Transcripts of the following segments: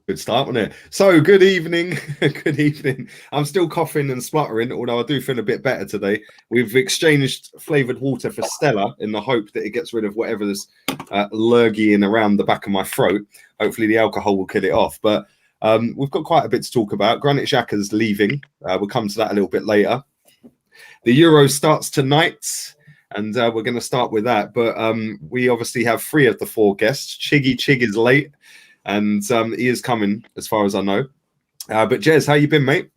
Good start, wasn't it? So, good evening. Good evening. I'm still coughing and spluttering, although I do feel a bit better today. We've exchanged flavoured water for Stella in the hope that it gets rid of whatever's lurgying around the back of my throat. Hopefully, the alcohol will kill it off. But we've got quite a bit to talk about. Granit Xhaka's leaving. We'll come to that a little bit later. The Euro starts tonight, and we're going to start with that. But we obviously have 3 of the 4 guests. Chig is late. And he is coming, as far as I know. But Jez, how you been, mate?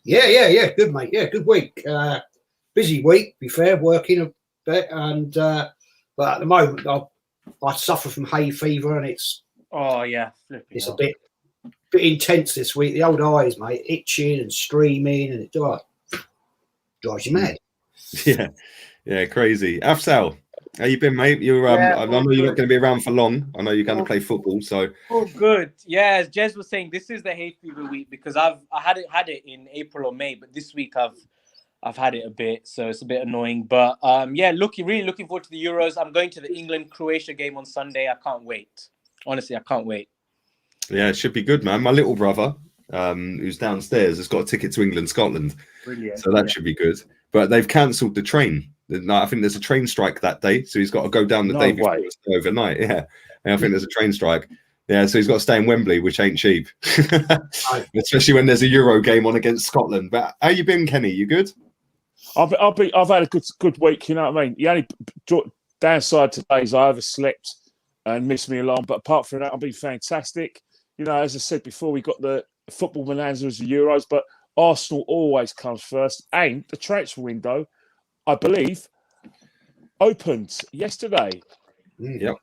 Yeah. Good, mate. Yeah, good week. Busy week, to be fair, working a bit. And but at the moment, I suffer from hay fever, and it's a bit intense this week. The old eyes, mate, itching and streaming, and it drives you mad. Yeah, crazy. Afsal, how you been, mate? You're I know you're not going to be around for long. I know you're going to play football, so. Oh, good. Yeah, as Jez was saying, this is the hay fever week because I hadn't had it in April or May, but this week I've had it a bit, so it's a bit annoying. But really looking forward to the Euros. I'm going to the England-Croatia game on Sunday. I can't wait. Honestly, I can't wait. Yeah, it should be good, man. My little brother, who's downstairs, has got a ticket to England-Scotland. Brilliant. So that should be good. But they've cancelled the train. I think there's a train strike that day, so he's got to go down the day before overnight. Yeah, and I think there's a train strike. Yeah, so he's got to stay in Wembley, which ain't cheap, especially when there's a Euro game on against Scotland. But how you been, Kenny? You good? I've had a good week. You know what I mean? The only downside today is I overslept and missed me alarm. But apart from that, I've been fantastic. You know, as I said before, we got the football bonanza as the Euros, but Arsenal always comes first, and the transfer window, I believe, opened yesterday. Yep.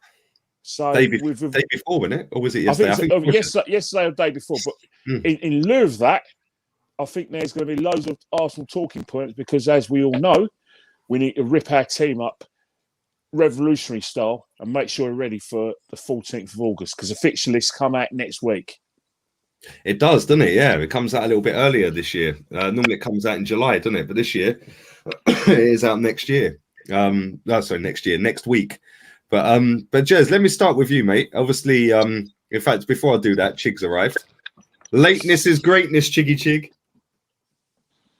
So day before, wasn't it? Or was it yesterday? I think yesterday or the day before. But in lieu of that, I think there's going to be loads of Arsenal talking points because, as we all know, we need to rip our team up revolutionary style and make sure we're ready for the 14th of August because the fixture lists come out next week. It does, doesn't it? Yeah, it comes out a little bit earlier this year. Normally it comes out in July, doesn't it? But this year it is out next year. Next week. But Jez, let me start with you, mate. Obviously, in fact, before I do that, Chig's arrived. Lateness is greatness, Chiggy Chig.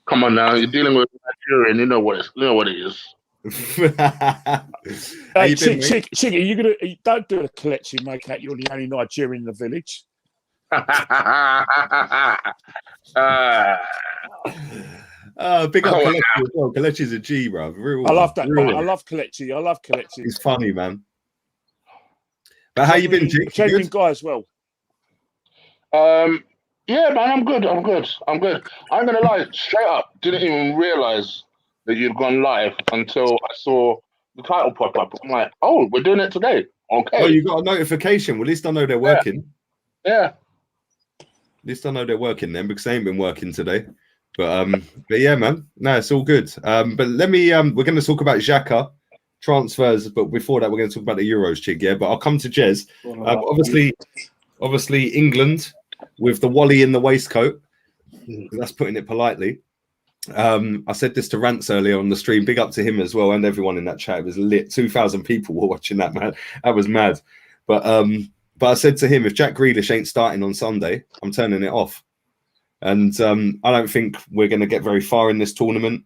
Come on now, you're dealing with Nigerian. You know what it is. Hey, Chiggy, you don't do a collection, make out you're the only Nigerian in the village. Big up Kelechi as well. Kelechi's a G, bro. I love that. I love Kelechi. He's funny, man. But how you been, Jake? Genuine guy as well. Yeah, man, I'm good. I'm gonna lie, straight up, didn't even realize that you'd gone live until I saw the title pop up. I'm like, oh, we're doing it today. Okay. Oh, you got a notification. Well, at least I know they're working. Yeah. At least I know they're working then because they ain't been working today. But yeah, man. No, it's all good. But let me we're going to talk about Xhaka transfers, but before that, we're going to talk about the Euros, Chig. Yeah, but I'll come to Jez. Obviously, England with the Wally in the waistcoat. That's putting it politely. I said this to Rance earlier on the stream. Big up to him as well and everyone in that chat. It was lit. 2,000 people were watching that, man. That was mad. But I said to him, if Jack Grealish ain't starting on Sunday, I'm turning it off. And I don't think we're going to get very far in this tournament.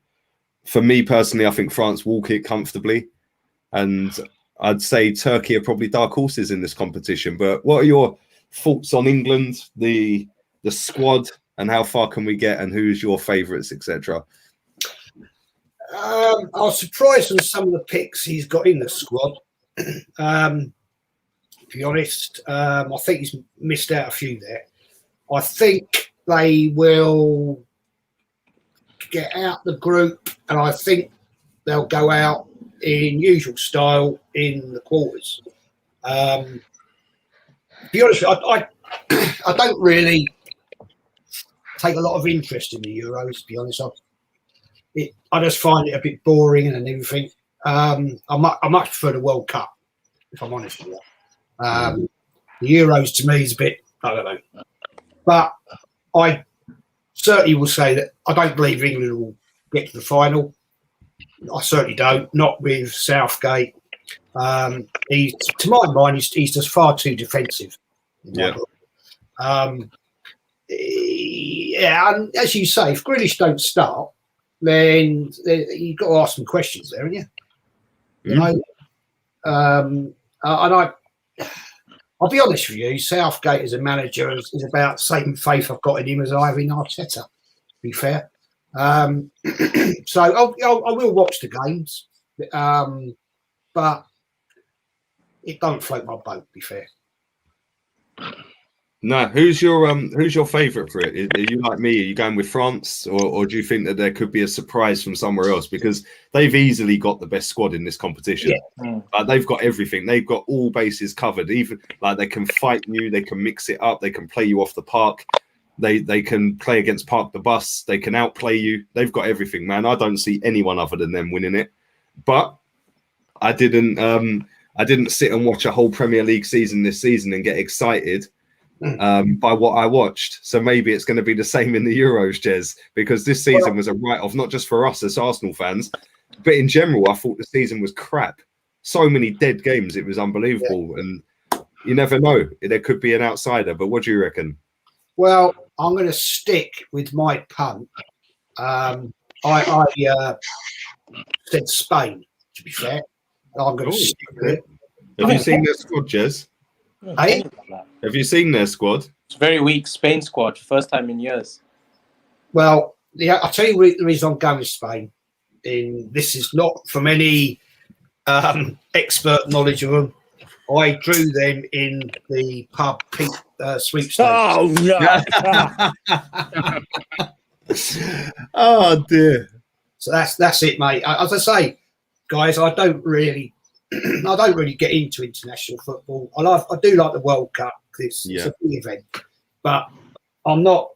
For me personally, I think France will kick comfortably. And I'd say Turkey are probably dark horses in this competition. But what are your thoughts on England, the squad, and how far can we get, and who's your favourites, etc.? I was surprised on some of the picks he's got in the squad. To be honest, I think he's missed out a few there. I think they will get out the group, and I think they'll go out in usual style in the quarters. To be honest, I don't really take a lot of interest in the Euros, to be honest. I just find it a bit boring and everything. I much prefer the World Cup, if I'm honest with you. The Euros to me is a bit, I don't know. But I certainly will say that I don't believe England will get to the final. I certainly don't. Not with Southgate. To my mind, he's just far too defensive. Yeah. Yeah, and as you say, if Grealish don't start, then you've got to ask some questions there, haven't you? You know, and I'll be honest with you, Southgate as a manager is about the same faith I've got in him as I have in Arteta, to be fair. So I will watch the games, but it don't float my boat, to be fair. No, who's your favourite for it? Are you like me? Are you going with France, or do you think that there could be a surprise from somewhere else? Because they've easily got the best squad in this competition. Yeah. They've got everything. They've got all bases covered. Even like they can fight you, they can mix it up, they can play you off the park. They can play against Park the Bus. They can outplay you. They've got everything, man. I don't see anyone other than them winning it. But I didn't sit and watch a whole Premier League season this season and get excited by what I watched. So maybe it's going to be the same in the Euros, Jez, because this season was a write-off, not just for us as Arsenal fans, but in general, I thought the season was crap. So many dead games. It was unbelievable. Yeah. And you never know. There could be an outsider. But what do you reckon? Well, I'm going to stick with my punt. I said Spain, to be fair. I'm going to stick with it. Have you seen their squad, Jez? Hey? Have you seen their squad? It's a very weak Spain squad, first time in years. Well, yeah, I'll tell you the reason I'm going with Spain. This is not from any expert knowledge of them. I drew them in the pub sweepstakes. Oh, no. Oh, dear. So that's it, mate. As I say, guys, I don't really get into international football. I do like the World Cup because it's a big event, but I'm not.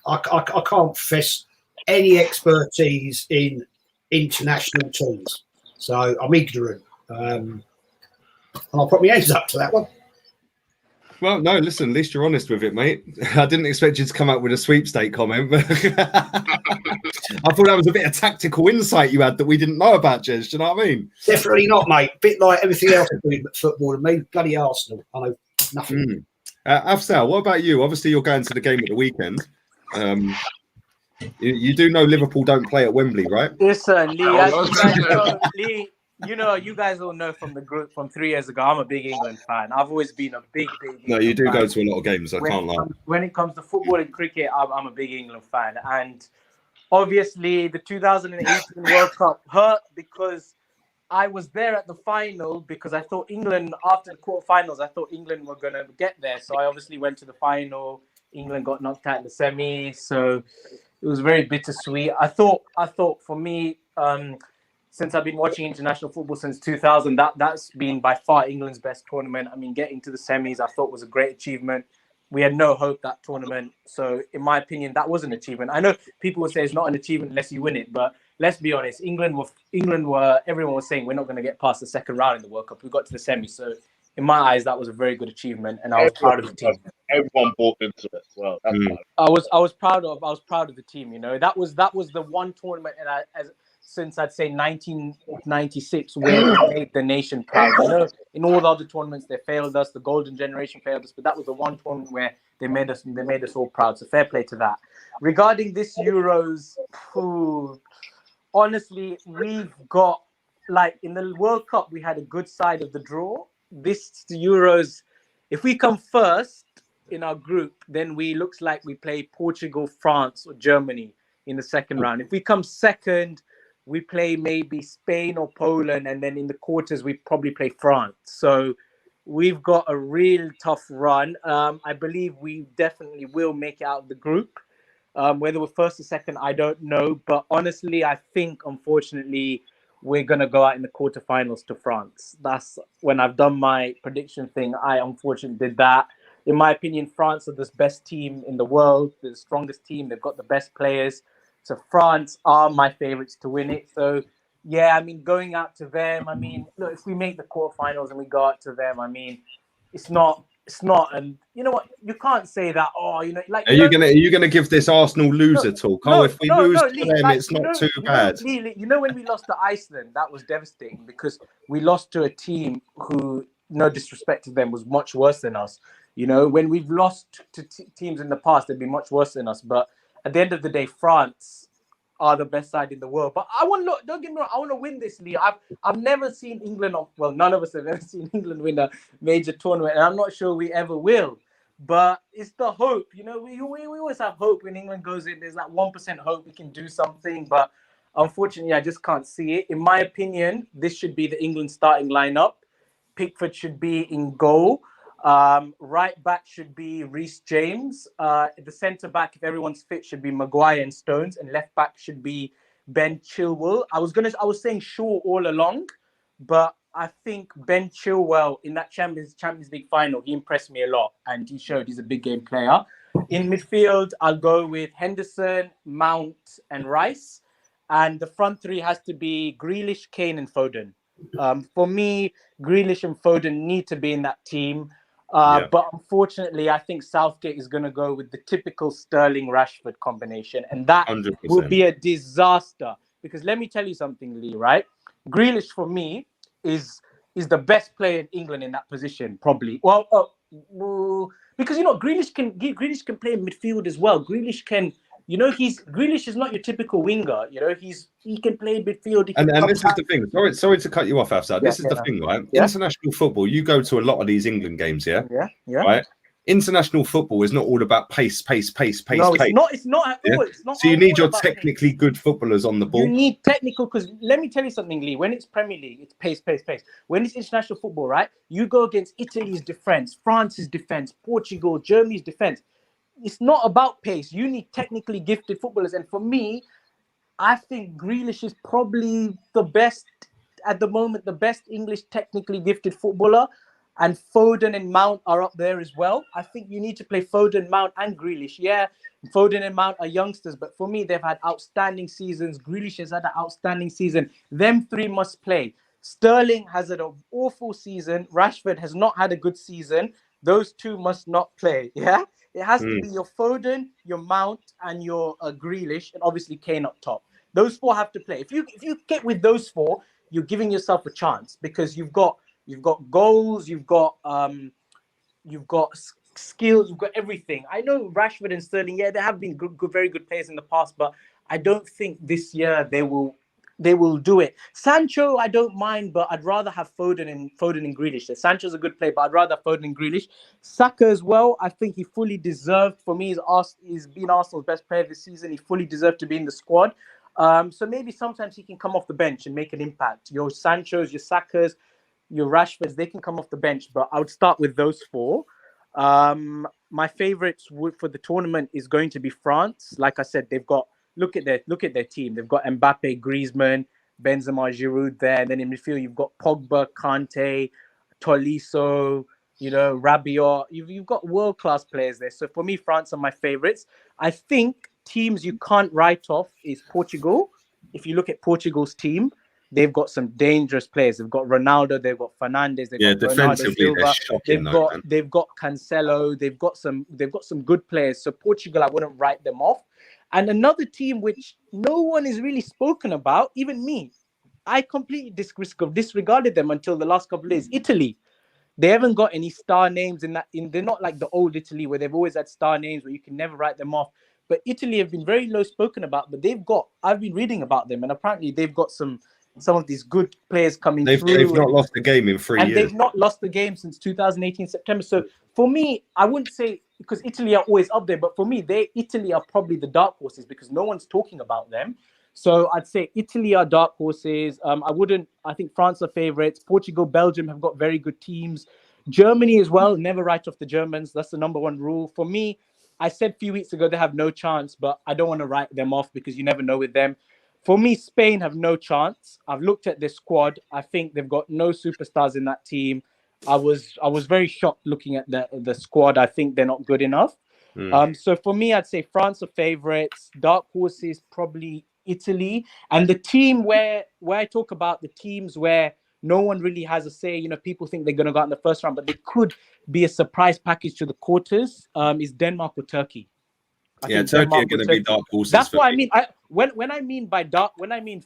I can't profess any expertise in international teams, so I'm ignorant. And I'll put my hands up to that one. Well, no, listen, at least you're honest with it, mate. I didn't expect you to come up with a sweepstake comment, but I thought that was a bit of tactical insight you had that we didn't know about, Jez. Do you know what I mean? Definitely not, mate. Bit like everything else I do with football and me, bloody Arsenal. I know nothing. Afsal, what about you? Obviously, you're going to the game at the weekend. You do know Liverpool don't play at Wembley, right? Listen, Lee, you guys all know from the group from 3 years ago, I'm a big England fan. I've always been a big No, you do fan. go to a lot of games. I can't lie. When it comes to football and cricket, I'm a big England fan. And obviously, the 2018 World Cup hurt because I was there at the final because I thought England, after the quarterfinals, I thought England were going to get there. So I obviously went to the final. England got knocked out in the semi. So it was very bittersweet. I thought for me, since I've been watching international football since 2000, that's been by far England's best tournament. I mean, getting to the semis, I thought was a great achievement. We had no hope that tournament. So in my opinion, that was an achievement. I know people will say it's not an achievement unless you win it, but let's be honest. England were everyone was saying we're not going to get past the second round in the World Cup. We got to the semis. So in my eyes, that was a very good achievement, and I was proud of the team. Everyone bought into it as well. I was proud of the team. You know, that was the one tournament, and since I'd say 1996, where we made the nation proud. You know, in all the other tournaments, they failed us. The golden generation failed us, but that was the one tournament where they made us all proud. So fair play to that. Regarding this Euros, honestly, we've got, like, in the World Cup, we had a good side of the draw. This Euros, if we come first in our group, then looks like we play Portugal, France, or Germany in the second round. If we come second, we play maybe Spain or Poland, and then in the quarters, we probably play France. So we've got a real tough run. I believe we definitely will make it out of the group. Whether we're first or second, I don't know. But honestly, I think, unfortunately, we're going to go out in the quarterfinals to France. That's when I've done my prediction thing. I unfortunately did that. In my opinion, France are the best team in the world. They're the strongest team. They've got the best players. So France are my favorites to win it. So, yeah, I mean, going out to them, I mean, look, if we make the quarterfinals and we go out to them, I mean, it's not, and you know what? You can't say that. Oh, you know, like. Are you gonna give this Arsenal loser talk? If we lose to them, like, it's not too bad. You know, when we lost to Iceland, that was devastating because we lost to a team who, no disrespect to them, was much worse than us. You know, when we've lost to teams in the past, they've been much worse than us. But at the end of the day, France are the best side in the world. But I want to look. Don't get me wrong. I want to win this league. I've never seen England. Well, none of us have ever seen England win a major tournament, and I'm not sure we ever will. But it's the hope. You know, we always have hope when England goes in. There's that 1% hope we can do something. But unfortunately, I just can't see it. In my opinion, this should be the England starting lineup. Pickford should be in goal. Right back should be Reece James. The centre back, if everyone's fit, should be Maguire and Stones, and left back should be Ben Chilwell. I was saying Shaw all along, but I think Ben Chilwell in that Champions League final, he impressed me a lot, and he showed he's a big game player. In midfield, I'll go with Henderson, Mount, and Rice, and the front three has to be Grealish, Kane, and Foden. For me, Grealish and Foden need to be in that team. But unfortunately, I think Southgate is going to go with the typical Sterling-Rashford combination. And that 100%. will be a disaster. Because let me tell you something, Lee, right? Grealish, for me, is the best player in England in that position, probably. Well, because, you know, Grealish can play in midfield as well. Grealish can... You know, Grealish is not your typical winger. You know, he can play midfield. And this is the thing. Sorry to cut you off, Afsad. This is the thing, right? Yeah. International football. You go to a lot of these England games, yeah. Right. International football is not all about pace. No, it's not at all. It's not. So you need your technically good footballers on the ball. You need technical, because let me tell you something, Lee. When it's Premier League, it's pace. When it's international football, right? You go against Italy's defense, France's defense, Portugal, Germany's defense. It's not about pace. You need technically gifted footballers. And for me, I think Grealish is probably the best, at the moment, the best English technically gifted footballer. And Foden and Mount are up there as well. I think you need to play Foden, Mount, and Grealish. Yeah, Foden and Mount are youngsters, but for me, they've had outstanding seasons. Grealish has had an outstanding season. Them three must play. Sterling has had an awful season. Rashford has not had a good season. Those two must not play. Yeah. It has to be your Foden, your Mount, and your Grealish, and obviously Kane up top. Those four have to play. If you get with those four, you're giving yourself a chance, because you've got goals, you've got skills, you've got everything. I know Rashford and Sterling, yeah, they have been very good players in the past, but I don't think this year they will do it. Sancho, I don't mind, but I'd rather have Foden and Grealish. Sancho's a good player, but I'd rather have Foden and Grealish. Saka as well, I think he fully deserved, for me, he's been Arsenal's best player this season. He fully deserved to be in the squad. So maybe sometimes he can come off the bench and make an impact. Your Sanchos, your Sakas, your Rashfords, they can come off the bench, but I would start with those four. My favorites for the tournament is going to be France. Like I said, they've got... Look at their team. They've got Mbappe, Griezmann, Benzema, Giroud there. And then in midfield, you've got Pogba, Kante, Tolisso, you know, Rabiot. You've got world-class players there. So for me, France are my favorites. I think teams you can't write off is Portugal. If you look at Portugal's team, they've got some dangerous players. They've got Ronaldo, they've got Fernandes, they've got defensively, Bernardo Silva, they've got Cancelo, they've got some good players. So Portugal, I wouldn't write them off. And another team which no one is really spoken about, even me, I completely disregarded them until the last couple of days. Italy, they haven't got any star names in that. They're not like the old Italy where they've always had star names where you can never write them off. But Italy have been very low spoken about. But I've been reading about them, and apparently they've got some of these good players coming through. They've not lost a game in 3 years. And they've not lost the game since 2018 September. So for me, I wouldn't say, because Italy are always up there, but for me, Italy are probably the dark horses because no one's talking about them. So I'd say Italy are dark horses. I think France are favorites. Portugal, Belgium have got very good teams. Germany as well. Never write off the Germans. That's the number one rule. For me, I said a few weeks ago they have no chance, but I don't want to write them off because you never know with them. For me, Spain have no chance. I've looked at their squad. I think they've got no superstars in that team. I was very shocked looking at the squad. I think they're not good enough. So for me, I'd say France are favorites. Dark horses, probably Italy. And the team where I talk about the teams where no one really has a say, you know, people think they're going to go out in the first round, but they could be a surprise package to the quarters, is Denmark or Turkey. I think Turkey are going to be dark horses. That's what I mean. When I mean by dark,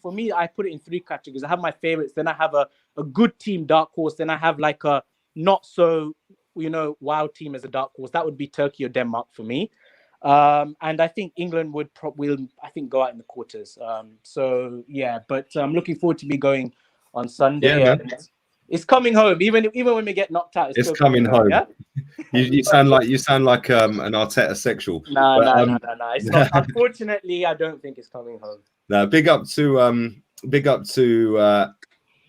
for me, I put it in 3 categories. I have my favorites, then I have a good team, dark horse, then I have like a not so wild team as a dark horse, that would be Turkey or Denmark for me. And I think England will go out in the quarters. So yeah, but I'm looking forward to me going on Sunday. Yeah, And it's coming home. Even when we get knocked out, it's still coming home. Yeah? You sound like an Arteta sexual. No. It's not. Unfortunately, I don't think it's coming home. No, big up to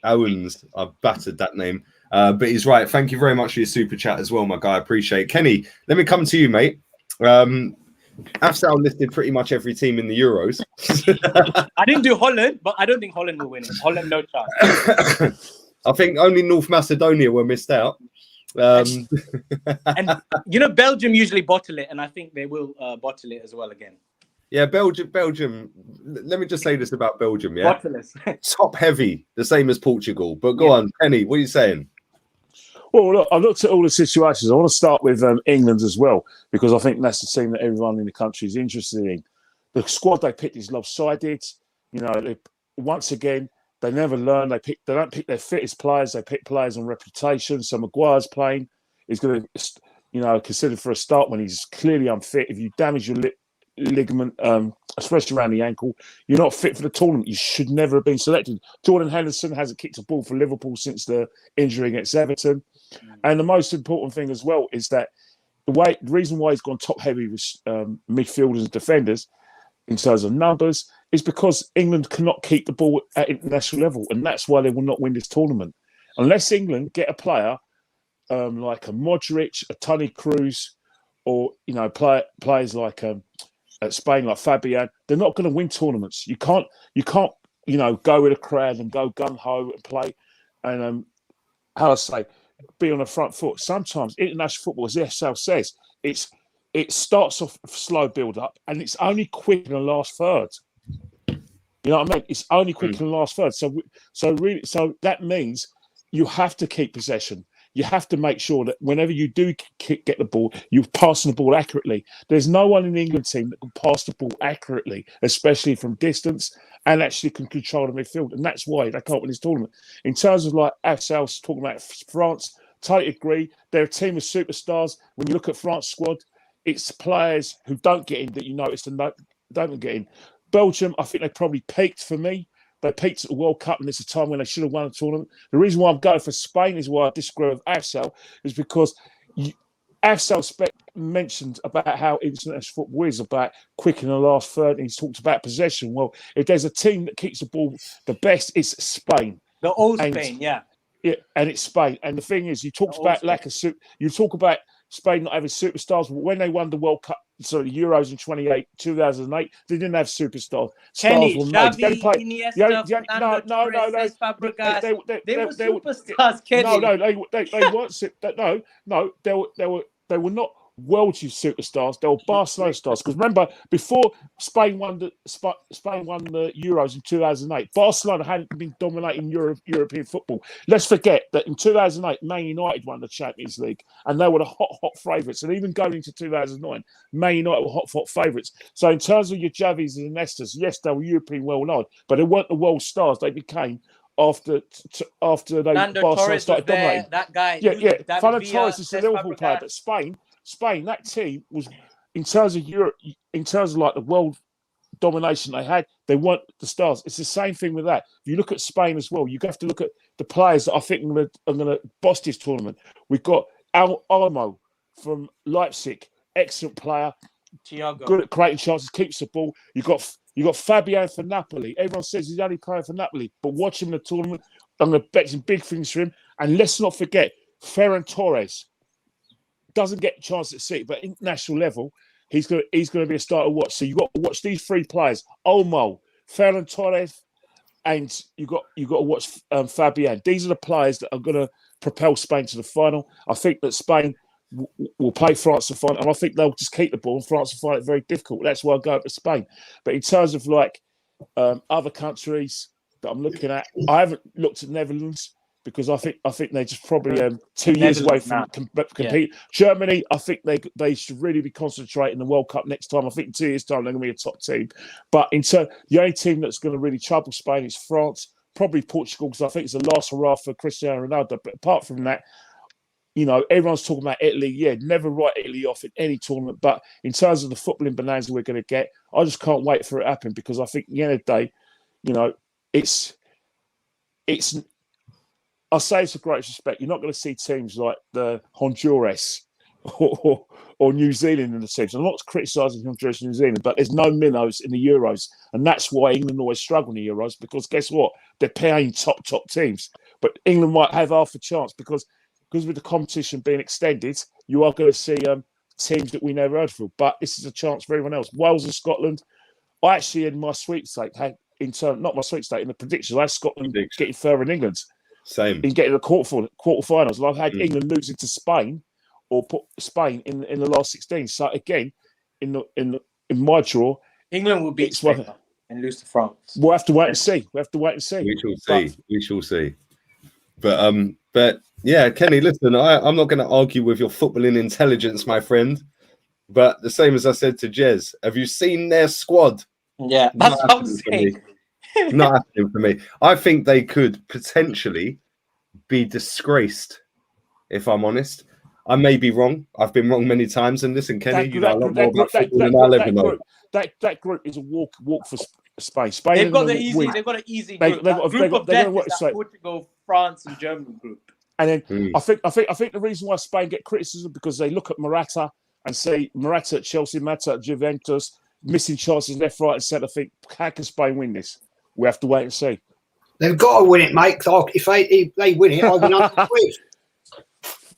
Owens. I've battered that name. But he's right. Thank you very much for your super chat as well, my guy. I appreciate it. Kenny, let me come to you, mate. Afsal listed pretty much every team in the Euros. I didn't do Holland, but I don't think Holland will win it. Holland, no chance. I think only North Macedonia were missed out. And Belgium usually bottle it, and I think they will bottle it as well again. Yeah, Belgium. Let me just say this about Belgium. Yeah, Bottleless. top heavy, the same as Portugal. But go on, Kenny, what are you saying? Well, look, I've looked at all the situations. I want to start with England as well, because I think that's the team that everyone in the country is interested in. The squad they picked is lopsided. Once again, they never learn. They don't pick their fittest players. They pick players on reputation. So Maguire's playing. He's going to, considered for a start when he's clearly unfit. If you damage your ligament, especially around the ankle, you're not fit for the tournament. You should never have been selected. Jordan Henderson hasn't kicked a ball for Liverpool since the injury against Everton. And the most important thing as well is that the reason why he's gone top heavy with midfielders and defenders in terms of numbers is because England cannot keep the ball at international level, and that's why they will not win this tournament unless England get a player like a Modric, a Toni Kroos, or players like at Spain like Fabian. They're not going to win tournaments. You can't go with a crowd and go gung ho and play and be on the front foot. Sometimes international football, as ESL says, it starts off a slow build up and it's only quick in the last third. You know what I mean? It's only quick in the last third. So that means you have to keep possession. You have to make sure that whenever you do get the ball, you're passing the ball accurately. There's no one in the England team that can pass the ball accurately, especially from distance, and actually can control the midfield. And that's why they can't win this tournament. In terms of like ourselves talking about France, totally agree. They're a team of superstars. When you look at France squad, it's players who don't get in that you notice and don't get in. Belgium, I think they probably peaked for me. They peaked at the World Cup, and it's a time when they should have won a tournament. The reason why I'm going for Spain is why I disagree with Afsal, is because Afsal mentioned about how international football is about quick in the last third, and he talks about possession. Well, if there's a team that keeps the ball the best, it's Spain. The old Spain, yeah. Yeah, and it's Spain. And the thing is, you talk about you talk about Spain not having superstars. When they won the World Cup, the Euros in 2008, they didn't have superstars. Kenny, stars were Xavi, made. Iniesta, they were superstars, Kenny. No, they were not world superstars. They were Barcelona stars. Because remember, before Spain won the Euros in 2008, Barcelona hadn't been dominating European football. Let's forget that in 2008, Man United won the Champions League, and they were the hot favourites. And even going into 2009, Man United were hot favourites. So in terms of your Xavis and Iniestas, yes, they were European well known, but they weren't the world stars they became after Barcelona started dominating. That guy, Fernando Torres is a Liverpool player, but Spain, that team was, in terms of Europe, in terms of like the world domination they had, they weren't the stars. It's the same thing with that. If you look at Spain as well, you have to look at the players that I think are going to boss this tournament. We've got Olmo from Leipzig, excellent player, Thiago, good at creating chances, keeps the ball. You got Fabian for Napoli. Everyone says he's only playing for Napoli, but watch him in the tournament. I'm going to bet some big things for him. And let's not forget Ferran Torres. Doesn't get a chance at City, but international level, he's going to be a star to watch. So you got to watch these three players: Olmo, Ferran Torres, and you got to watch Fabian. These are the players that are going to propel Spain to the final. I think that Spain will play France to the final, and I think they'll just keep the ball, and France will find it very difficult. That's why I go to Spain. But in terms of like other countries that I'm looking at, I haven't looked at Netherlands, because I think they're just probably 2 years away from compete. Yeah. Germany, I think they should really be concentrating the World Cup next time. I think in 2 years' time they're going to be a top team. But the only team that's going to really trouble Spain is France, probably Portugal, because I think it's the last hurrah for Cristiano Ronaldo. But apart from that, you know, everyone's talking about Italy. Yeah, never write Italy off in any tournament. But in terms of the footballing bonanza we're going to get, I just can't wait for it to happen because I think at the end of the day, you know, it's. I say it's a great respect. You're not going to see teams like the Honduras or New Zealand in the teams. I'm not criticising Honduras and New Zealand, but there's no minnows in the Euros. And that's why England always struggle in the Euros because guess what? They're playing top teams. But England might have half a chance because with the competition being extended, you are going to see teams that we never heard of. But this is a chance for everyone else. Wales and Scotland. I actually, in my sweepstake, not my sweepstake, in the predictions, I had Scotland getting further than England. Same. In getting the quarterfinals. And I've had England losing to Spain or put Spain in the last 16. So again, in my draw, England will beat Spain and lose to France. We'll have to wait and see. We shall see. But yeah, Kenny, listen, I'm not going to argue with your footballing intelligence, my friend. But the same as I said to Jez, have you seen their squad? Yeah, that's what I'm saying. Not happening for me. I think they could potentially be disgraced, if I'm honest. I may be wrong. I've been wrong many times. And listen, Kenny, you know a lot more about football than I'll ever know. That group is a walk for Spain. They've got an easy group. Group of death is that Portugal, France, and Germany group. And then I think the reason why Spain get criticism because they look at Morata and say Morata at Chelsea, Morata at Juventus, missing chances left, right, and centre. I think how can Spain win this? We have to wait and see. They've got to win it, mate. If they win it, I win £100.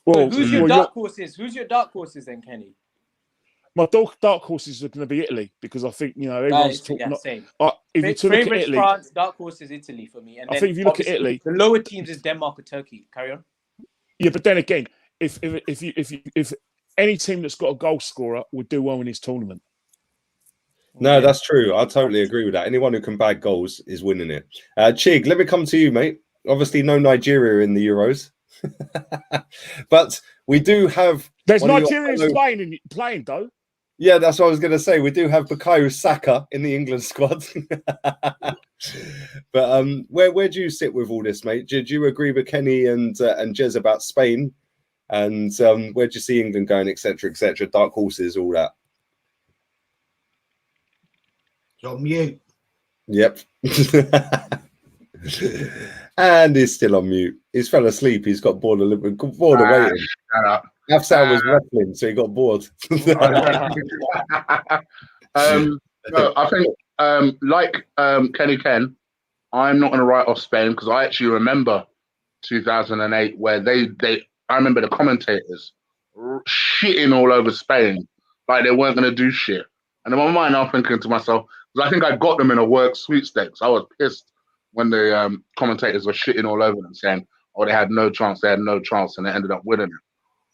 Well, who's your dark horses? Who's your dark horses then, Kenny? My dark horses are going to be Italy because I think everyone's talking. Same. If you look at Italy, France, dark horses Italy for me. And I think if you look at Italy, the lower teams is Denmark or Turkey. Carry on. Yeah, but then again, if any team that's got a goal scorer would do well in this tournament. No, that's true. I totally agree with that. Anyone who can bag goals is winning it. Chig, let me come to you, mate. Obviously, no Nigeria in the Euros, but we do have. There's Nigerians playing though. Yeah, that's what I was going to say. We do have Bukayo Saka in the England squad. But where do you sit with all this, mate? Do you agree with Kenny and Jez about Spain? And where do you see England going, etc., etc., dark horses, all that? On mute. Yep. And he's still on mute. He's fell asleep. He's got bored of waiting. Shut up. Afsal was wrestling, so he got bored. No, I think, like Kenny Ken, I'm not going to write off Spain because I actually remember 2008 where I remember the commentators shitting all over Spain like they weren't going to do shit. And in my mind, I'm thinking to myself, because I think I got them in a work sweepstakes. I was pissed when the commentators were shitting all over them, saying, "Oh, they had no chance, and they ended up winning it."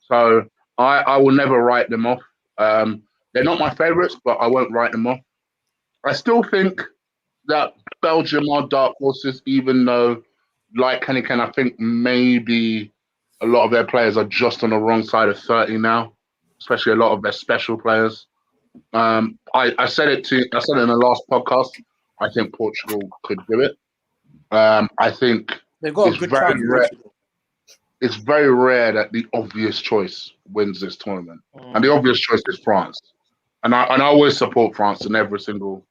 So I will never write them off. They're not my favourites, but I won't write them off. I still think that Belgium are dark horses, even though, like Kenny Ken, I think maybe a lot of their players are just on the wrong side of 30 now, especially a lot of their special players. I said it in the last podcast. I think Portugal could do it. I think they've got a good chance. It's very rare that the obvious choice wins this tournament, and the obvious choice is France. And I always support France in every single.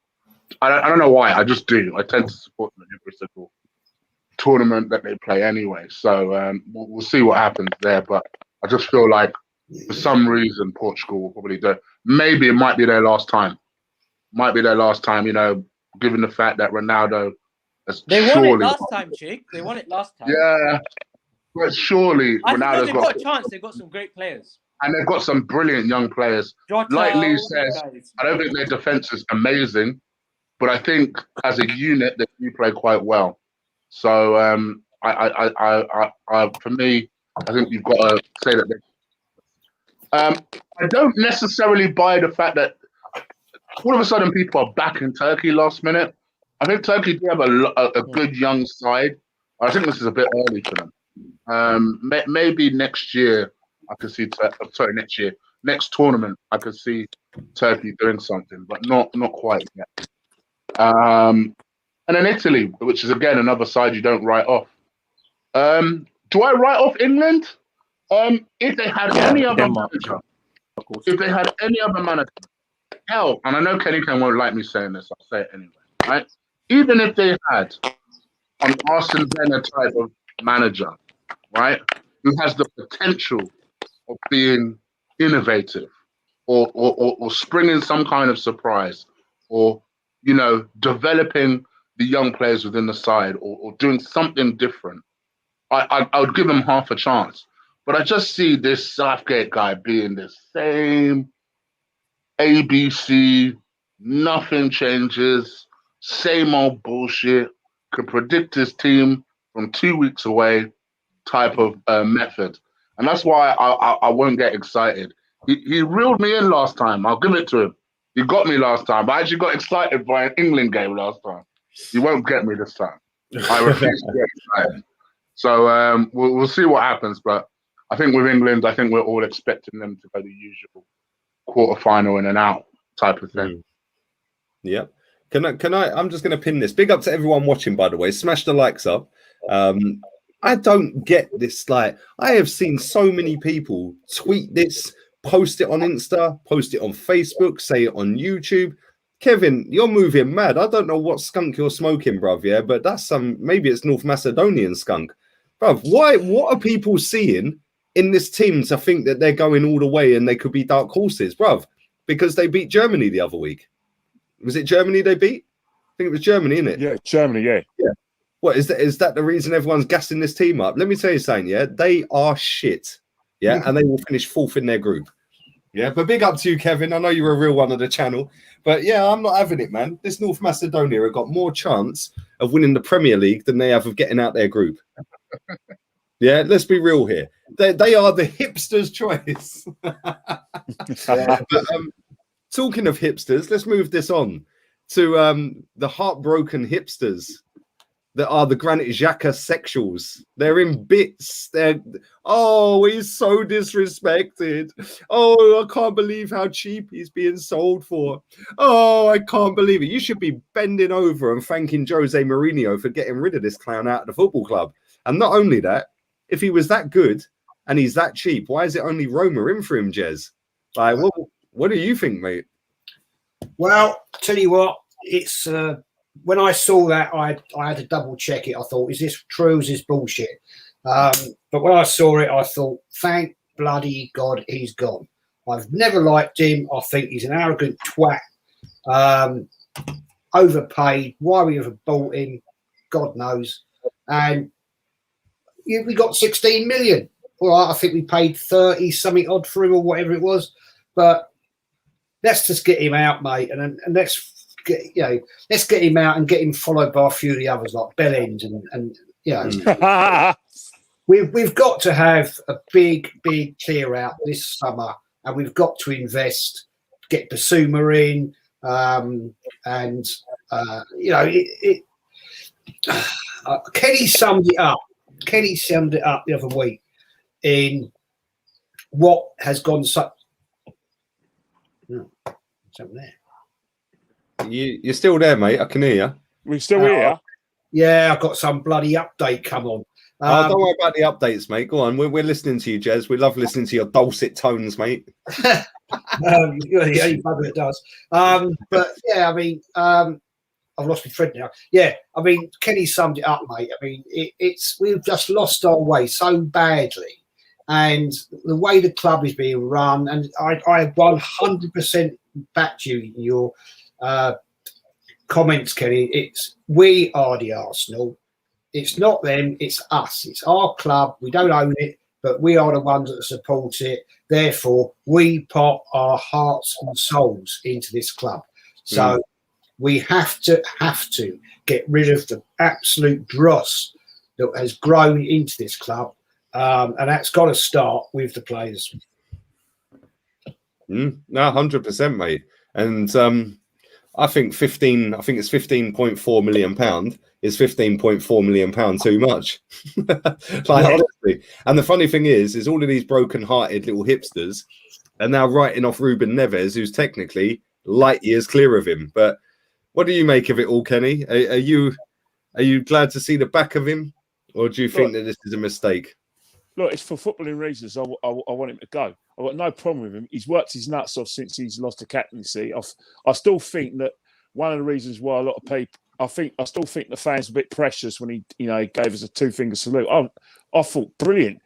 I don't know why. I just do. I tend to support them in every single tournament that they play anyway. So we'll see what happens there. But I just feel like for some reason Portugal will probably do. Maybe it might be their last time. Given the fact that Ronaldo has won it last time, Chick. They won it last time. Yeah, but surely Ronaldo's they've got a chance. They've got some great players. And they've got some brilliant young players. Jota, like Lee says, I don't think their defense is amazing, but I think as a unit they do play quite well. So for me, I think you've got to say that. I don't necessarily buy the fact that all of a sudden people are back in Turkey last minute. I think Turkey do have a good young side. I think this is a bit early for them. Maybe next year I could see. Next tournament I could see Turkey doing something, but not quite yet. And then Italy, which is again another side you don't write off. Do I write off England? If they had any other Denmark. manager, hell, and I know Kenny Ken won't like me saying this, I'll say it anyway, right? Even if they had an Arsene Wenger type of manager, right, who has the potential of being innovative or springing some kind of surprise or, you know, developing the young players within the side or doing something different, I would give him half a chance. But I just see this Southgate guy being the same ABC, nothing changes, same old bullshit, could predict his team from 2 weeks away type of method. And that's why I won't get excited. He reeled me in last time. I'll give it to him. He got me last time. But I actually got excited by an England game last time. He won't get me this time. I refuse to get excited. So we'll see what happens. But I think with England, I think we're all expecting them to go the usual quarterfinal in and out type of thing. Yeah. Can I? I'm just going to pin this. Big up to everyone watching, by the way. Smash the likes up. I don't get this. Like, I have seen so many people tweet this, post it on Insta, post it on Facebook, say it on YouTube. Kevin, you're moving mad. I don't know what skunk you're smoking, bruv. Yeah, but that's maybe it's North Macedonian skunk, bruv. Why? What are people seeing in this team to think that they're going all the way and they could be dark horses, bruv? Because they beat Germany the other week. Was it Germany they beat? I think it was Germany, isn't it? Yeah, Germany, yeah. Yeah. What is that the reason everyone's gassing this team up? Let me tell you something, yeah. They are shit. Yeah, and they will finish fourth in their group. Yeah, but big up to you, Kevin. I know you're a real one of the channel. But yeah, I'm not having it, man. This North Macedonia have got more chance of winning the Premier League than they have of getting out their group. Yeah, let's be real here. They are the hipsters' choice. But, talking of hipsters, let's move this on to the heartbroken hipsters that are the Granit Xhaka sexuals. They're in bits. Oh, he's so disrespected. Oh, I can't believe how cheap he's being sold for. Oh, I can't believe it. You should be bending over and thanking Jose Mourinho for getting rid of this clown out of the football club. And not only that, if he was that good and he's that cheap, why is it only Roma in for him, Jez? Like, what do you think, mate? Well, tell you what, it's when I saw that, I had to double check it. I thought, is this true? Is this bullshit? But when I saw it, I thought, thank bloody God he's gone. I've never liked him. I think he's an arrogant twat, overpaid. Why we ever bought him, God knows. And we got 16 million. All right, I think we paid 30 something odd for him or whatever it was. But let's just get him out, mate, and let's get him out and get him followed by a few of the others like Bellend and you know. We've got to have a big clear out this summer, and we've got to invest, get Basuma in, and you know, Kenny summed it up. Kenny summed it up the other week in what has gone so. Something there. You're still there, mate. I can hear you. We're still here. Yeah, I've got some bloody update come on. Don't worry about the updates, mate. Go on. We're listening to you, Jez. We love listening to your dulcet tones, mate. You're the only bugger that does. But yeah, I mean, I've lost my thread now. Yeah, I mean, Kenny summed it up, mate. I mean, we've just lost our way so badly. And the way the club is being run, and I 100% back you in your comments, Kenny. We are the Arsenal. It's not them, it's us. It's our club. We don't own it, but we are the ones that support it. Therefore, we put our hearts and souls into this club. So we have to get rid of the absolute dross that has grown into this club. And that's got to start with the players. No, 100%, mate. And I think it's £15.4 million is £15.4 million too much. Honestly. And the funny thing is all of these broken-hearted little hipsters are now writing off Ruben Neves, who's technically light years clear of him. But what do you make of it all, Kenny? Are you glad to see the back of him, or do you think that this is a mistake? look, it's for footballing reasons. I want him to go. I've got no problem with him. He's worked his nuts off since he's lost the captaincy. I still think that one of the reasons why a lot of people, I still think the fans were a bit precious when he gave us a 2-finger salute. I thought, brilliant.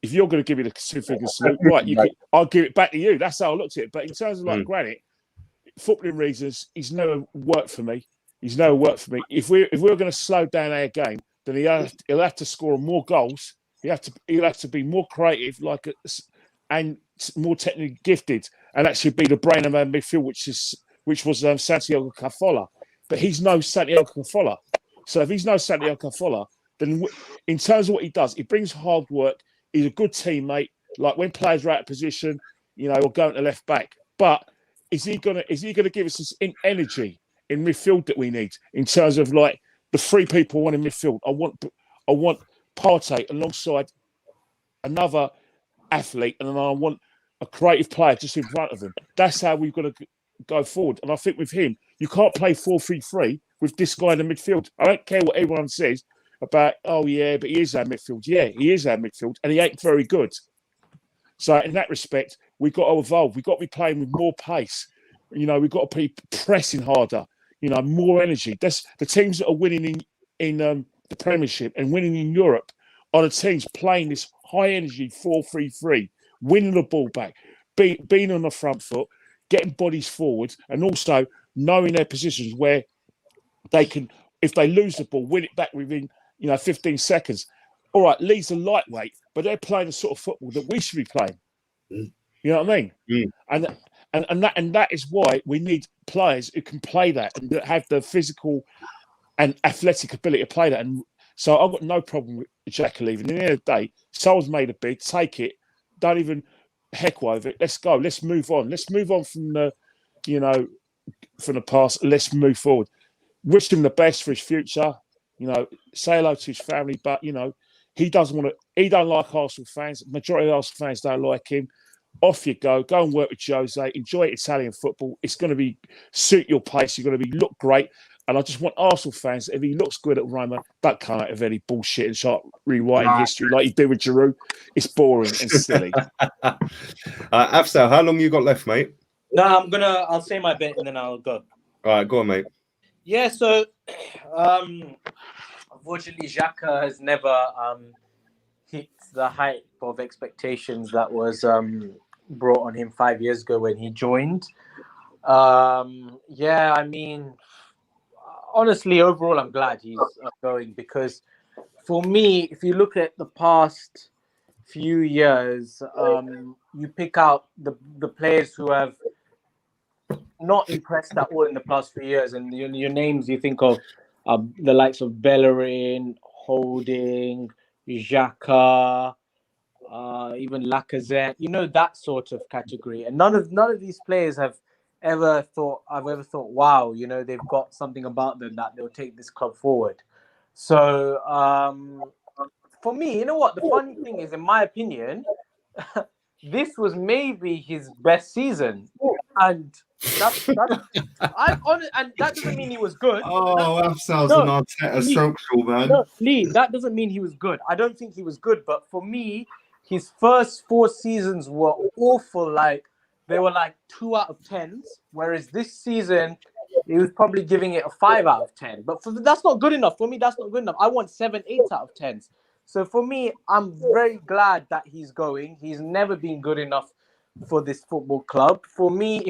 If you're going to give me the 2-finger salute, right, I'll give it back to you. That's how I looked at it. But in terms of like Granit, footballing reasons, he's never worked for me. If we're going to slow down our game, then he'll have to score more goals. He'll have to be more creative, and more technically gifted, and that should be the brain of our midfield, which was Santiago Cazorla. But he's no Santiago Cazorla. So if he's no Santiago Cazorla, then in terms of what he does, he brings hard work. He's a good teammate. Like when players are out of position, or going to left back. But is he gonna give us this energy in midfield that we need in terms of like the 3 people I want in midfield? I want Partey alongside another athlete, and then I want a creative player just in front of him. That's how we've got to go forward. And I think with him, you can't play 4-3-3 with this guy in the midfield. I don't care what everyone says about, oh yeah, but he is our midfield. Yeah, he is our midfield, and he ain't very good. So in that respect, we've got to evolve. We've got to be playing with more pace. We've got to be pressing harder. More energy. That's the teams that are winning in the Premiership and winning in Europe are the teams playing this high energy 4-3-3, winning the ball back, being on the front foot, getting bodies forward, and also knowing their positions where they can, if they lose the ball, win it back within 15 seconds. All right, Leeds are lightweight, but they're playing the sort of football that we should be playing. You know what I mean? And that is why we need players who can play that and that have the physical and athletic ability to play that. And so I've got no problem with Xhaka leaving. At the end of the day, someone's made a bid. Take it. Don't even heckle over it. Let's go. Let's move on. Let's move on from the, from the past. Let's move forward. Wish him the best for his future. Say hello to his family. But he doesn't want to. He don't like Arsenal fans. Majority of Arsenal fans don't like him. Off you go. Go and work with Jose. Enjoy Italian football. It's going to suit your pace. You're going to look great. And I just want Arsenal fans, if he looks good at Roma, don't come out of any bullshit and start rewriting history like you do with Giroud. It's boring and silly. Afsal, how long you got left, mate? No, I'll say my bit and then I'll go. All right, go on, mate. Yeah, so unfortunately, Xhaka has never hit the height of expectations that was brought on him 5 years ago when he joined. Yeah, I mean, honestly, overall, I'm glad he's going because for me, if you look at the past few years, you pick out the players who have not impressed at all in the past few years, and your names you think of the likes of Bellerin, Holding, Xhaka, even Lacazette, that sort of category. And none of these players I've ever thought, wow, they've got something about them that they'll take this club forward. So for me, you know what? The funny thing is, in my opinion, this was maybe his best season, and and that doesn't mean he was good. Oh, Afsal's an Arteta social, man. No, Lee, that doesn't mean he was good. I don't think he was good, but for me, his first 4 seasons were awful. Like they were like 2 out of 10s, whereas this season he was probably giving it a 5 out of 10. But that's not good enough for me. That's not good enough. I want 7, 8 out of 10s. So for me, I'm very glad that he's going. He's never been good enough for this football club. For me,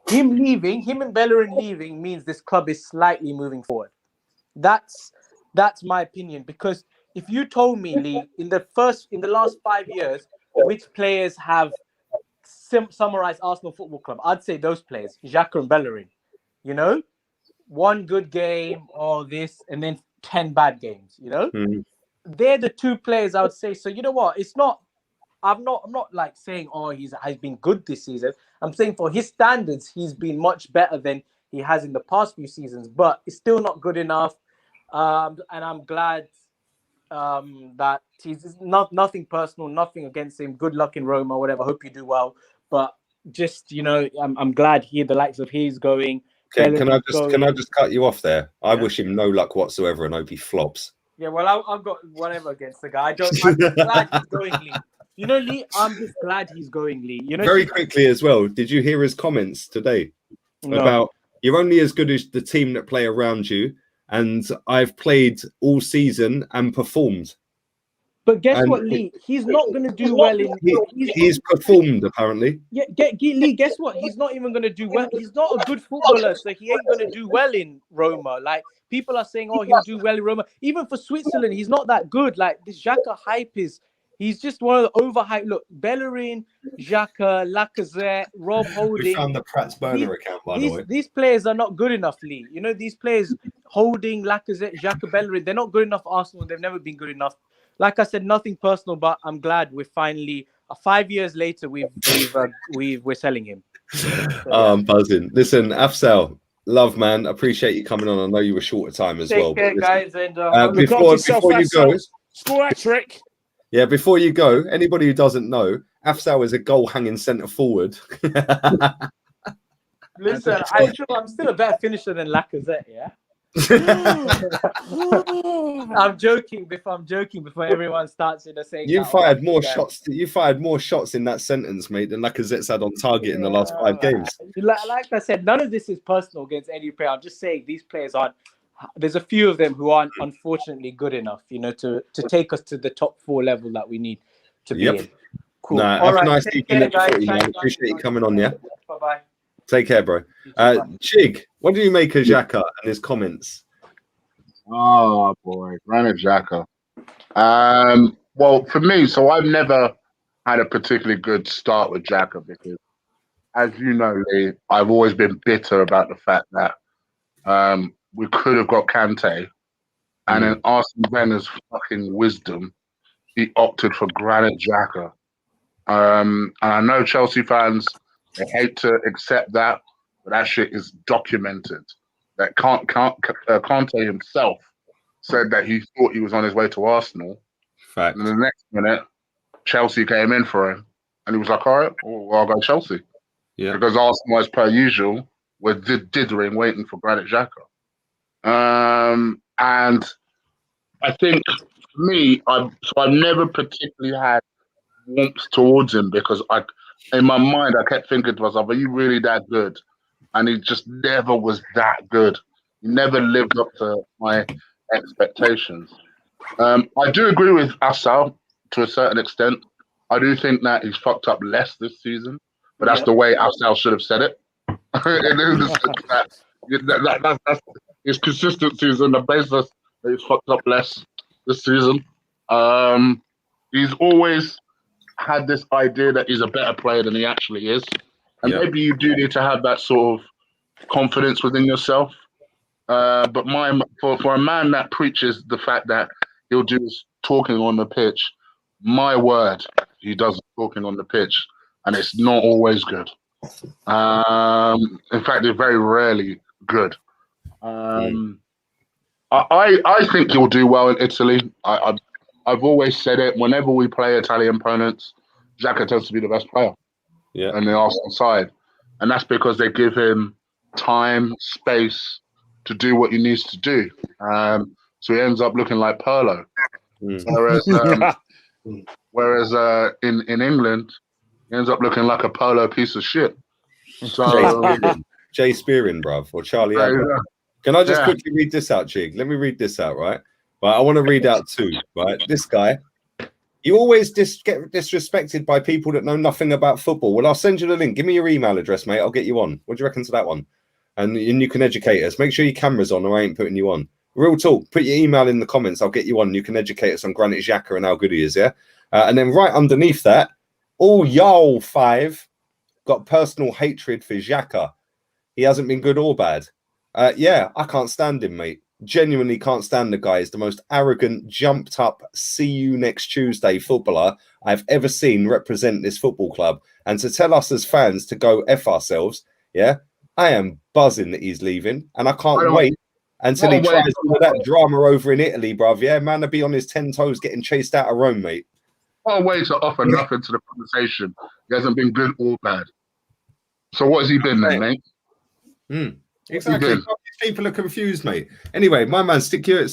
him and Bellerin leaving means this club is slightly moving forward. That's my opinion. Because if you told me, Lee, in the last 5 years, which players have summarized Arsenal Football Club, I'd say those players, Xhaka and Bellerin. One good game or this, and then 10 bad games. They're the 2 players I would say. So you know what? It's not. I'm not like saying he's been good this season. I'm saying for his standards, he's been much better than he has in the past few seasons. But it's still not good enough. And I'm glad that he's nothing personal, nothing against him. Good luck in Roma, whatever. Hope you do well. But just I'm glad the likes of he's going. Okay, can I just cut you off there? I wish him no luck whatsoever and hope he flops. Yeah, well, I've got whatever against the guy. I'm just glad he's going, Lee. You know, Lee, I'm just glad he's going, Lee. You know, Very quickly as well, did you hear his comments today about you're only as good as the team that play around you, and I've played all season and performed. But guess what, Lee? He's not going to do well in. He's performed apparently. Yeah, Lee. Guess what? He's not even going to do well. He's not a good footballer, so he ain't going to do well in Roma. Like people are saying, oh, he'll do well in Roma. Even for Switzerland, he's not that good. Like this Xhaka hype is. He's just one of the overhyped. Look, Bellerin, Xhaka, Lacazette, Rob Holding. We found the Pratt's burner account, by the way. These players are not good enough, Lee. You know, these players, Holding, Lacazette, Xhaka, Bellerin, they're not good enough for Arsenal. They've never been good enough. Like I said, nothing personal, but I'm glad we're finally 5 years later. We're selling him. So, yeah. I'm buzzing. Listen, Afsal, love man, appreciate you coming on. I know you were short of time as well. Take care, guys, and before you go, score hat trick. Yeah, before you go, anybody who doesn't know, Afsal is a goal hanging centre forward. Listen, I'm still a better finisher than Lacazette. Yeah. I'm joking before everyone starts saying you fired more shots. You fired more shots in that sentence, mate, than Lacazette's had on target in the last 5 games. Like I said, none of this is personal against any player. I'm just saying these players aren't. There's a few of them who aren't unfortunately good enough, to take us to the top 4 level that we need to be in. Cool. No, have a nice evening. Appreciate you coming on. Yeah. Bye bye. Take care, bro. Chig, what do you make of Xhaka and his comments? Oh boy, Granit Xhaka. Well, for me, so I've never had a particularly good start with Xhaka because, as you know, Lee, I've always been bitter about the fact that we could have got Kante, and in Arsene Wenger's fucking wisdom, he opted for Granit Xhaka. And I know Chelsea fans, they hate to accept that, but that shit is documented. That Kante himself said that he thought he was on his way to Arsenal. Fact. And the next minute, Chelsea came in for him, and he was like, "All right, well, I'll go Chelsea." Yeah. Because Arsenal, as per usual, were dithering, waiting for Granit Xhaka. And I think for me, I've never particularly had warmth towards him because in my mind, I kept thinking to myself, are you really that good? And he just never was that good. He never lived up to my expectations. I do agree with Afsal to a certain extent. I do think that he's fucked up less this season, but that's the way Afsal should have said it. That's his consistency is on the basis that he's fucked up less this season. He's always had this idea that he's a better player than he actually is. And maybe you do need to have that sort of confidence within yourself. But for a man that preaches the fact that he'll do his talking on the pitch, my word, he does talking on the pitch, and it's not always good. In fact, it's very rarely good. I think he'll do well in Italy. I've always said it. Whenever we play Italian opponents, Xhaka tends to be the best player on the Arsenal side. And that's because they give him time, space to do what he needs to do. So he ends up looking like Pirlo. Whereas in England, he ends up looking like a Pirlo piece of shit. So Jay Spearing, bruv, or Charlie Adler. Can I just quickly read this out, Chig? Let me read this out, right? Right, I want to read out too, right? This guy, you always get disrespected by people that know nothing about football. Well, I'll send you the link. Give me your email address, mate. I'll get you on. What do you reckon to that one? And you can educate us. Make sure your camera's on or I ain't putting you on. Real talk. Put your email in the comments. I'll get you on. You can educate us on Granit Xhaka and how good he is, yeah? And then right underneath that, all y'all 5 got personal hatred for Xhaka. He hasn't been good or bad. I can't stand him, mate. Genuinely can't stand the guy. He's the most arrogant, jumped up, see you next Tuesday footballer I've ever seen represent this football club. And to tell us as fans to go F ourselves, I am buzzing that he's leaving. And I can't wait until he tries all that drama over in Italy, bruv. Yeah, man, to be on his 10 toes getting chased out of Rome, mate. What a way to offer nothing to the conversation. He hasn't been good or bad. So what has he been then, mate? Exactly. people are confused, mate. Anyway, my man, stick your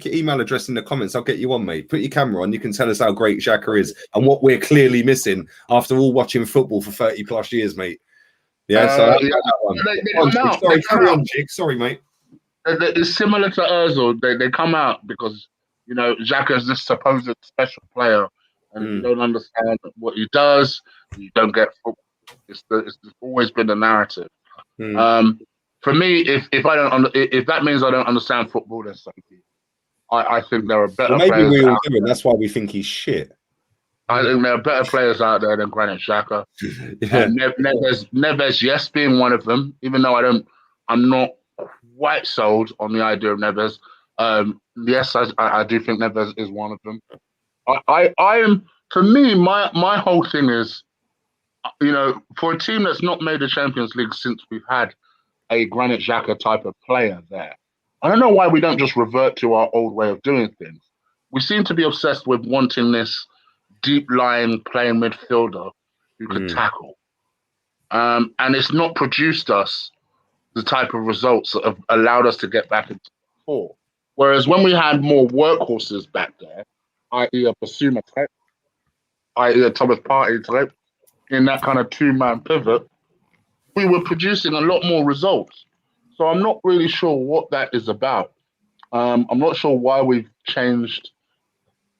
email address in the comments. I'll get you on, mate. Put your camera on. You can tell us how great Xhaka is and what we're clearly missing after all watching football for 30 plus years, mate. Yeah. Carry on, Jig. Sorry, mate. It's similar to Ozil. They come out because Xhaka is this supposed special player, and if you don't understand what he does, you don't get football. It's always been the narrative. For me, if that means I don't understand football, then so be it. I think there are better players. Maybe we all do, and that's why we think he's shit. I think there are better players out there than Granit Xhaka. Neves, yes, being one of them. Even though I'm not quite sold on the idea of Neves. Yes, I do think Neves is one of them. I am. For me, my whole thing is, for a team that's not made the Champions League since we've had a Granit Xhaka type of player there, I don't know why we don't just revert to our old way of doing things. We seem to be obsessed with wanting this deep-lying playing midfielder who could tackle. And it's not produced us the type of results that have allowed us to get back into the four. Whereas when we had more workhorses back there, i.e. a Basuma type, i.e. a Thomas Partey type, in that kind of two-man pivot, we were producing a lot more results. So I'm not really sure what that is about. I'm not sure why we've changed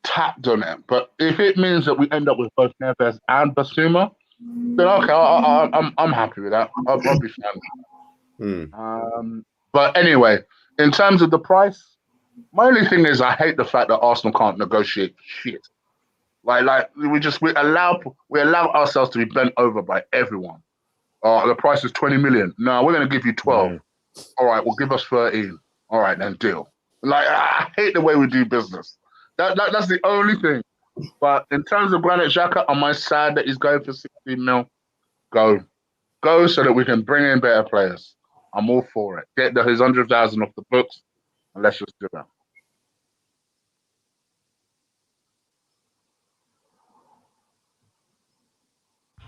tact on it. But if it means that we end up with both Neves and Basuma, then okay, I'm happy with that. I'll be fine. But anyway, in terms of the price, my only thing is I hate the fact that Arsenal can't negotiate shit. Like we allow ourselves to be bent over by everyone. The price is 20 million. No, we're going to give you 12. All right, well, give us 13. All right, then deal. Like, I hate the way we do business. That's the only thing. But in terms of Granit Xhaka, am I sad that he's going for 16 mil? Go so that we can bring in better players. I'm all for it. Get his 100,000 off the books, and let's just do that.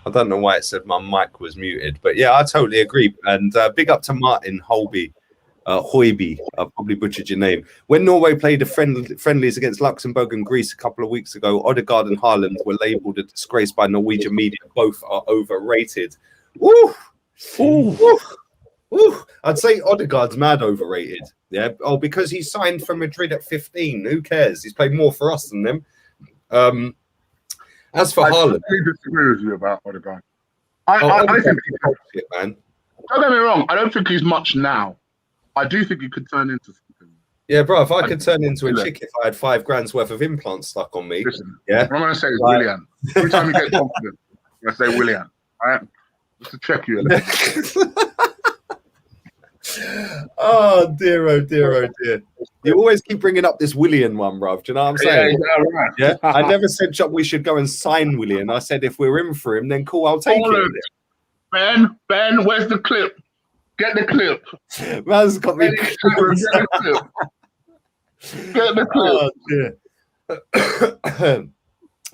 I don't know why it said my mic was muted, but yeah, I totally agree. And big up to Martin Hoyby. I probably butchered your name. When Norway played the friendlies against Luxembourg and Greece a couple of weeks ago, Odegaard and Haaland were labelled a disgrace by Norwegian media. Both are overrated. Woo! Ooh. Ooh. I'd say Odegaard's mad overrated. Yeah. Oh, because he signed for Madrid at 15. Who cares? He's played more for us than them. As for Haaland, I disagree with you about Odegaard. I think he's shit, man. Don't get me wrong. I don't think he's much now. I do think he could turn into something. Yeah, bro. If I could turn into a chick if I had $5,000 worth of implants stuck on me, listen, yeah. What I'm going to say is William. Every time you get confident, I'm going to say William. All right, just to check you a little bit. Oh dear, dear. You always keep bringing up this William one, bruv. Do you know what I'm saying? Right. Yeah. I never said we should go and sign William. I said if we're in for him, then cool, I'll take it. Ben, where's the clip? Get the clip. Man's got me. Get the clip. Oh dear.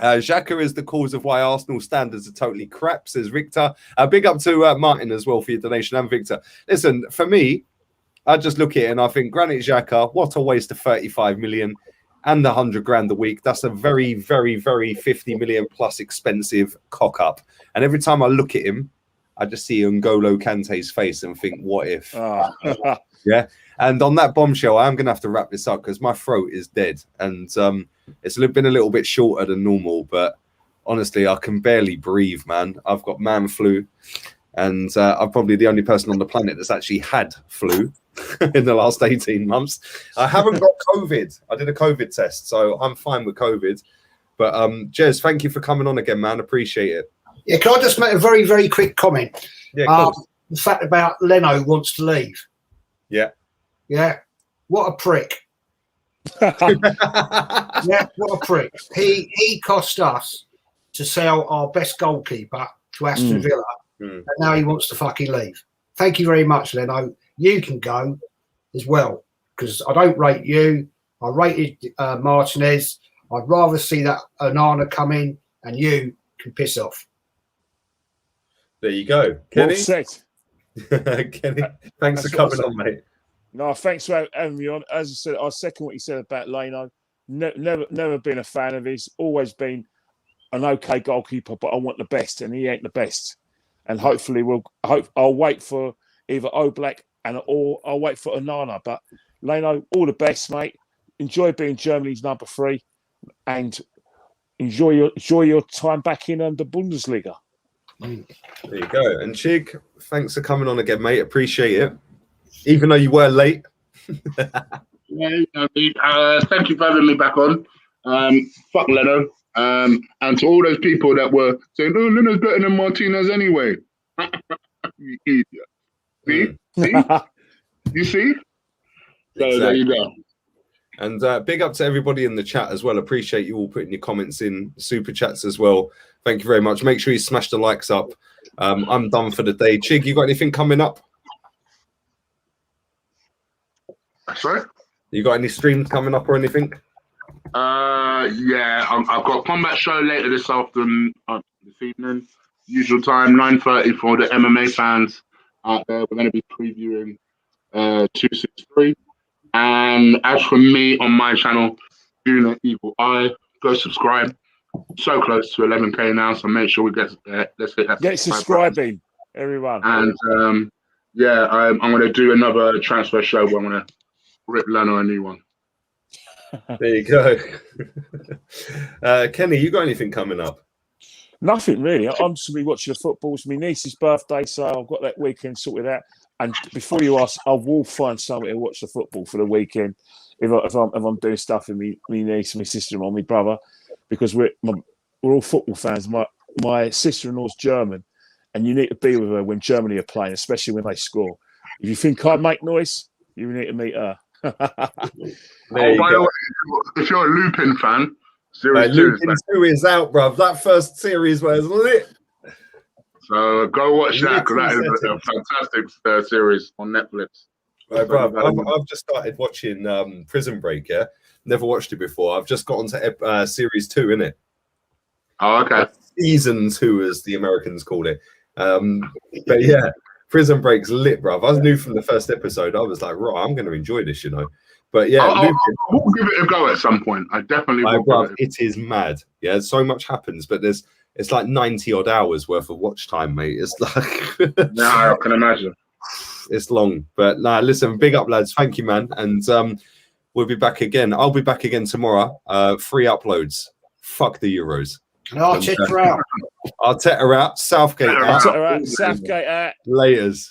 Xhaka is the cause of why Arsenal standards are totally crap, says Victor. Big up to Martin as well for your donation, and Victor. Listen, for me, I just look at it and I think Granit Xhaka, what a waste of 35 million and the 100 grand a week. That's a very, very, very 50 million plus expensive cock up. And every time I look at him, I just see N'Golo Kante's face and think, what if? Yeah. And on that bombshell, I'm going to have to wrap this up because my throat is dead. And it's been a little bit shorter than normal. But honestly, I can barely breathe, man. I've got man flu. And I'm probably the only person on the planet that's actually had flu in the last 18 months. I haven't got COVID. I did a COVID test, so I'm fine with COVID. But Jez, thank you for coming on again, man. Appreciate it. Yeah, can I just make a very, very quick comment? Yeah, the fact about Leno wants to leave. Yeah. Yeah. What a prick. Yeah, what a prick. He cost us to sell our best goalkeeper to Aston Villa, and now he wants to fucking leave. Thank you very much, Leno. You can go as well, because I don't rate you. I rated Martinez. I'd rather see that Onana come in, and you can piss off. There you go. Kenny? Well said. Kenny, thanks for coming on, mate. No, thanks for having me on. As I said, I second what you said about Leno. Never been a fan of his. Always been an okay goalkeeper, but I want the best, and he ain't the best. And hopefully, I'll wait for either Oblak or I'll wait for Onana. But Leno, all the best, mate. Enjoy being Germany's number 3, and enjoy your time back in the Bundesliga. There you go. And Chig, thanks for coming on again, mate. Appreciate it. Even though you were late. Yeah, thank you for having me back on. Fuck Leno. And to all those people that were saying, "Oh, Leno's better than Martinez anyway." You idiot. See? You see? So Exactly. there you go. And big up to everybody in the chat as well. Appreciate you all putting your comments in, super chats as well. Thank you very much. Make sure you smash the likes up. I'm done for the day. Chig, you got anything coming up? Sorry? You got any streams coming up or anything? Yeah, I've got a combat show later this evening. Usual time, 9:30 for the MMA fans out there. We're going to be previewing 263. And as for me on my channel, Juna Evil Eye, go subscribe. So close to 11K now, so make sure we let's hit that. Get subscribing, everyone. And yeah, I'm going to do another transfer show where I'm going to rip Leno a new one. There you go. Kenny, you got anything coming up? Nothing really. I'm just going to be watching the football. It's my niece's birthday, so I've got that weekend sorted out. And before you ask, I will find somewhere to watch the football for the weekend if I'm doing stuff with me niece, my sister-in-law, my brother, because we're all football fans. My sister-in-law's German, and you need to be with her when Germany are playing, especially when they score. If you think I make noise, you need to meet her. By the way, if you're a Lupin fan, Series 2 Lupin 2 is out, bruv. That first series was lit. So go watch that, because that is a fantastic series on Netflix. Right, bruv, I've just started watching Prison Break, yeah? Never watched it before. I've just got onto series 2, innit? Oh, okay. Season 2, as the Americans call it. But yeah, Prison Break's lit, bruv. I knew from the first episode, I was like, right, I'm going to enjoy this, you know? But yeah, we'll give it a go at some point. I definitely will. Bruv, it is mad. Yeah, so much happens, but it's like 90 odd hours worth of watch time, mate. It's like I can imagine. It's long, but nah, listen, big up, lads. Thank you, man. And we'll be back again. I'll be back again tomorrow. 3 uploads. Fuck the Euros. Arteta out. Arteta out. Southgate out. Southgate out. Laters.